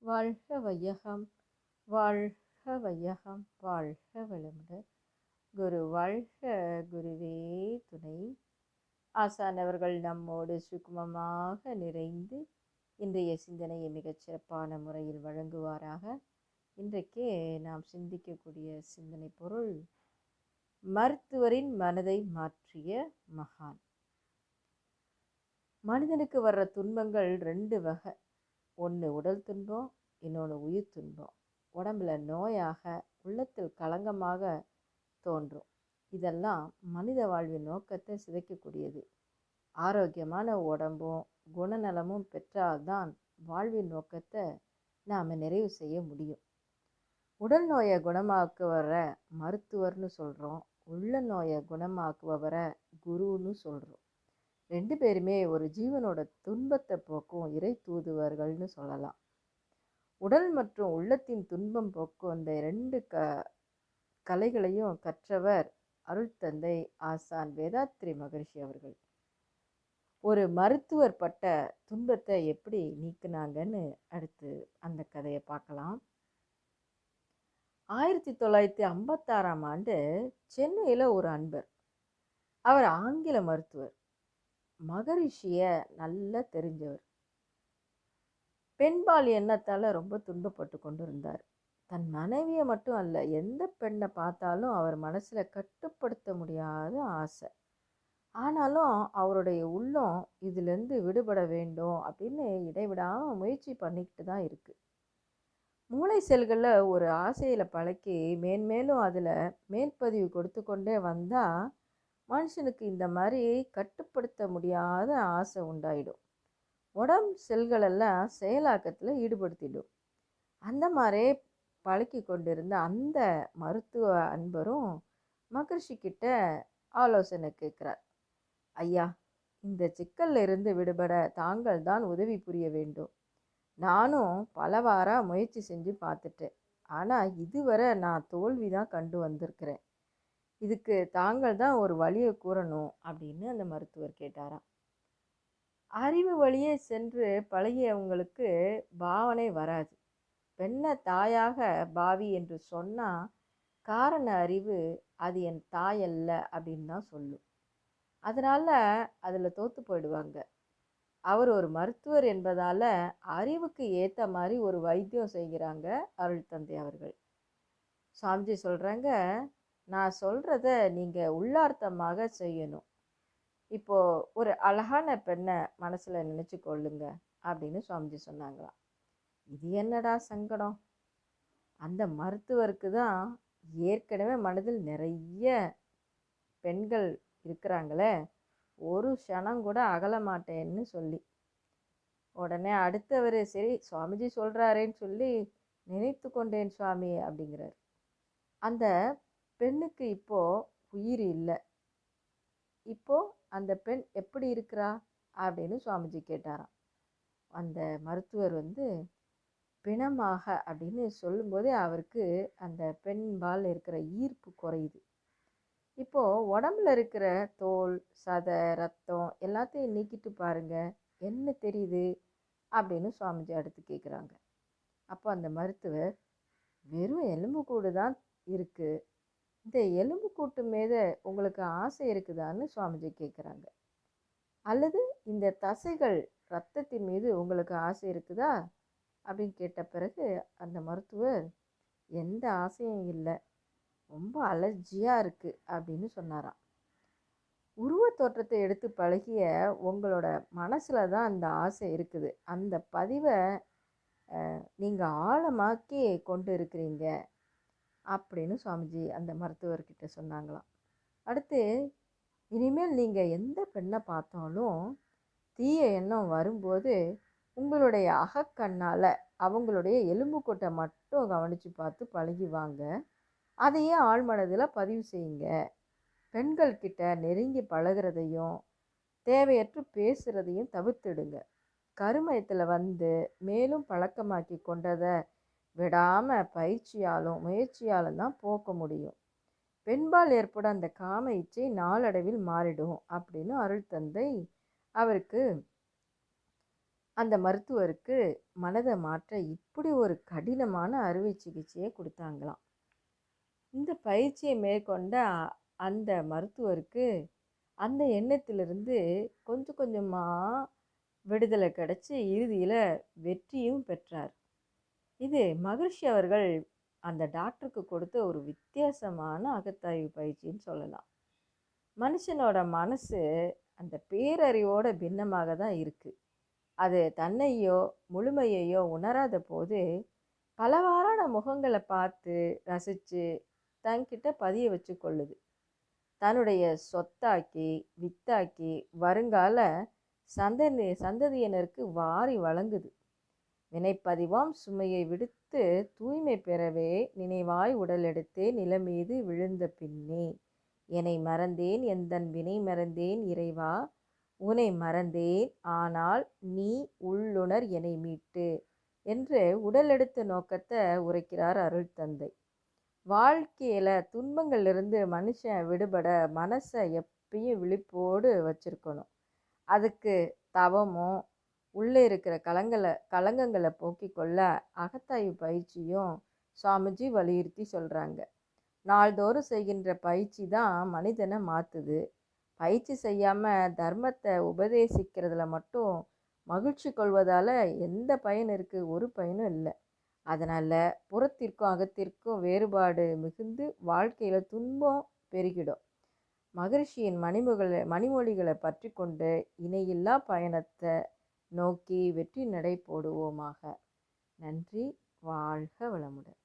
வாழ்க வையகம், வாழ்க வையகம், வாழ்க வளமுடன். குரு வாழ்க, குருவே துணை. ஆசானவர்கள் நம்மோடு சுக்குமமாக நிறைந்து இன்றைய சிந்தனையை மிகச்சிறப்பான முறையில் வழங்குவாராக. இன்றைக்கே நாம் சிந்திக்கக்கூடிய சிந்தனை பொருள், மருத்துவரின் மனதை மாற்றிய மகான். மனிதனுக்கு வர்ற துன்பங்கள் ரெண்டு வகை. ஒன்று உடல் துன்பம், இன்னொன்று உயிர் துன்பம். உடம்புல நோயாக, உள்ளத்தில் களங்கமாக தோன்றும். இதெல்லாம் மனித வாழ்வின் நோக்கத்தை சிதைக்கக்கூடியது. ஆரோக்கியமான உடம்பும் குணநலமும் பெற்றால்தான் வாழ்வின் நோக்கத்தை நாம் நிறைவு செய்ய முடியும். உடல் நோயை குணமாக்குவரை மருத்துவர்னு சொல்கிறோம், உள்ள நோயை குணமாக்குபவரை குருன்னு சொல்கிறோம். ரெண்டு பேருமே ஒரு ஜீவனோட துன்பத்தை போக்கும் இறை தூதுவர்கள்னு சொல்லலாம். உடல் மற்றும் உள்ளத்தின் துன்பம் போக்கும் இந்த ரெண்டு கலைகளையும் கற்றவர் அருள் தந்தை ஆசான் வேதாத்ரி மகரிஷி அவர்கள். ஒரு மருத்துவர் பட்ட துன்பத்தை எப்படி நீக்குனாங்கன்னு அடுத்து அந்த கதையை பார்க்கலாம். 1956ஆம் ஆண்டு சென்னையில் ஒரு அன்பர், அவர் ஆங்கில மருத்துவர், மகரிஷியை நல்லா தெரிஞ்சவர். பெண்பால் எண்ணத்தால் ரொம்ப துன்பப்பட்டு கொண்டு இருந்தார். தன் மனைவியை மட்டும் அல்ல, எந்த பெண்ணை பார்த்தாலும் அவர் மனசில் கட்டுப்படுத்த முடியாத ஆசை. ஆனாலும் அவருடைய உள்ளம் இதிலேருந்து விடுபட வேண்டும் அப்படின்னு இடைவிடாமல் முயற்சி பண்ணிக்கிட்டு தான் இருக்குது. மூளை செல்களில் ஒரு ஆசையில் பழக்கி மேன்மேலும் அதில் மேல்பதிவு கொடுத்து கொண்டே வந்தால் மனுஷனுக்கு இந்த மாதிரி கட்டுப்படுத்த முடியாத ஆசை உண்டாயிடும். உடம்பு செல்களெல்லாம் செயலாக்கத்தில் ஈடுபடுத்திடும். அந்த மாதிரி பழக்கி கொண்டிருந்த அந்த மருத்துவ அன்பரும் மகரிஷிக்கிட்ட ஆலோசனை கேட்குறார். ஐயா, இந்த சிக்கல்ல இருந்து விடுபட தாங்கள் தான் உதவி புரிய வேண்டும். நானும் பலவாறாக முயற்சி செஞ்சு பார்த்துட்டேன், ஆனால் இதுவரை நான் தோல்வி தான் கண்டு வந்திருக்கிறேன். இதுக்கு தாங்கள் தான் ஒரு வழியை கூறணும் அப்படின்னு அந்த மருத்துவர் கேட்டாராம். அறிவு வழியே சென்று பழகியவங்களுக்கு பாவனை வராது. பெண்ணை தாயாக பாவி என்று சொன்னால் காரண அறிவு அது என் தாய் அல்ல அப்படின்னு தான் சொல்லும். அதனால் அதில் தோற்று போயிடுவாங்க. அவர் ஒரு மருத்துவர் என்பதால் அறிவுக்கு ஏற்ற மாதிரி ஒரு வைத்தியம் செய்கிறாங்க அருள் தந்தை அவர்கள். சாமிஜி சொல்கிறாங்க, நான் சொல்கிறத நீங்கள் உள்ளார்த்தமாக செய்யணும். இப்போது ஒரு அழகான பெண்ணை மனசில் நினச்சி கொள்ளுங்க அப்படின்னு சுவாமிஜி சொன்னாங்களாம். இது என்னடா சங்கடம்? அந்த மருத்துவருக்கு தான் ஏற்கனவே மனதில் நிறைய பெண்கள் இருக்கிறாங்களே, ஒரு க்ஷணம் கூட அகல மாட்டேன்னு சொல்லி, உடனே அடுத்தவர் சரி சுவாமிஜி சொல்கிறாரேன்னு சொல்லி நினைத்து கொண்டேன் சுவாமி அப்படிங்கிறார். அந்த பெண்ணுக்கு இப்போது உயிர் இல்லை. இப்போது அந்த பெண் எப்படி இருக்கிறா அப்படின்னு சுவாமிஜி கேட்டாராம். அந்த மருத்துவர் பிணமாக அப்படின்னு சொல்லும்போதே அவருக்கு அந்த பெண்பால் இருக்கிற ஈர்ப்பு குறையுது. இப்போது உடம்புல இருக்கிற தோல், சதை, ரத்தம் எல்லாத்தையும் நீக்கிட்டு பாருங்க, என்ன தெரியுது அப்படின்னு சுவாமிஜி அடுத்து கேட்குறாங்க. அப்போ அந்த மருத்துவர், வெறும் எலும்புக்கூடு தான் இருக்குது, இந்த எலும்புக்கூட்டு மீது உங்களுக்கு ஆசை இருக்குதான்னு சுவாமிஜி கேட்குறாங்க. அல்லது இந்த தசைகள் ரத்தத்தின் மீது உங்களுக்கு ஆசை இருக்குதா அப்படின்னு கேட்ட பிறகு அந்த மருத்துவர், எந்த ஆசையும் இல்லை, ரொம்ப அலர்ஜியாக இருக்குது அப்படின்னு சொன்னாராம். உருவ தோற்றத்தை எடுத்து பழகிய உங்களோட மனசில் தான் அந்த ஆசை இருக்குது. அந்த பதிவை நீங்கள் ஆழமாக்கி கொண்டு இருக்கிறீங்க அப்படின்னு சுவாமிஜி அந்த மருத்துவர்கிட்ட சொன்னாங்களாம். அடுத்து, இனிமேல் நீங்கள் எந்த பெண்ணை பார்த்தாலும் தீய எண்ணம் வரும்போது உங்களுடைய அகக்கண்ணால் அவங்களுடைய எலும்புக்கூட்டை மட்டும் கவனித்து பார்த்து பழகி வாங்க. அதையே ஆழ்மனதில் பதிவு செய்யுங்க. பெண்கள்கிட்ட நெருங்கி பழகிறதையும் தேவையற்று பேசுகிறதையும் தவிர்த்துடுங்க. கருமயத்தில் மேலும் பழக்கமாக்கி கொண்டதை விடாமல் பயிற்சியாலும் முயற்சியாலும் தான் போக்க முடியும். பெண்பால் ஏற்பட அந்த காம இச்சை நாளடைவில் மாறிடும் அப்படின்னு அருள் தந்தை அவருக்கு அந்த மருத்துவருக்கு மனதை மாற்ற இப்படி ஒரு கடினமான அறுவை சிகிச்சையை கொடுத்தாங்களாம். இந்த பயிற்சியை மேற்கொண்ட அந்த மருத்துவருக்கு அந்த எண்ணத்திலிருந்து கொஞ்சம் கொஞ்சமாக விடுதலை கிடைச்சி இறுதியில் வெற்றியும் பெற்றார். இது மகிழ்ச்சி அவர்கள் அந்த டாக்டருக்கு கொடுத்த ஒரு வித்தியாசமான அகத்தாய்வு பயிற்சின்னு சொல்லலாம். மனுஷனோட மனசு அந்த பேரறிவோட பின்னமாக தான் இருக்குது. அது தன்னையோ முழுமையையோ உணராத போது பலவாறான முகங்களை பார்த்து ரசித்து தன்கிட்ட பதிய வச்சு கொள்ளுது. தன்னுடைய சொத்தாக்கி வித்தாக்கி வருங்கால சந்ததியினருக்கு வாரி வழங்குது. வினைப்பதிவாம் சுமையை விடுத்து தூய்மை பெறவே நினைவாய் உடல் எடுத்தே நிலமீது விழுந்த பின்னே என்னை மறந்தேன் எந்தன் வினை மறந்தேன் இறைவா உனை மறந்தேன் ஆனால் நீ உள்ளுணர் என்னை மீட்டு என்று உடல் எடுத்த நோக்கத்தை உரைக்கிறார் அருள் தந்தை. வாழ்க்கையில் துன்பங்கள்லேருந்து மனுஷன் விடுபட மனசை எப்பயும் விழிப்போடு வச்சுருக்கணும். அதுக்கு தவமும் உள்ளே இருக்கிற கலங்கங்களை போக்கிக் கொள்ள அகத்தாய்வு பயிற்சியும் சுவாமிஜி வலியுறுத்தி சொல்கிறாங்க. நாள்தோறும் செய்கின்ற பயிற்சி தான் மனிதனை மாற்றுது. பயிற்சி செய்யாமல் தர்மத்தை உபதேசிக்கிறதுல மட்டும் மகிழ்ச்சி கொள்வதால் எந்த பயன் இருக்குது? ஒரு பயனும் இல்லை. அதனால் புறத்திற்கும் அகத்திற்கும் வேறுபாடு மிகுந்து வாழ்க்கையில் துன்பம் பெருகிடும். மகரிஷியின் மணிமொழிகளை பற்றி கொண்டு இணையில்லா பயணத்தை நோக்கி வெற்றி நடை போடுவோமாக. நன்றி. வாழ்க வளமுடன்.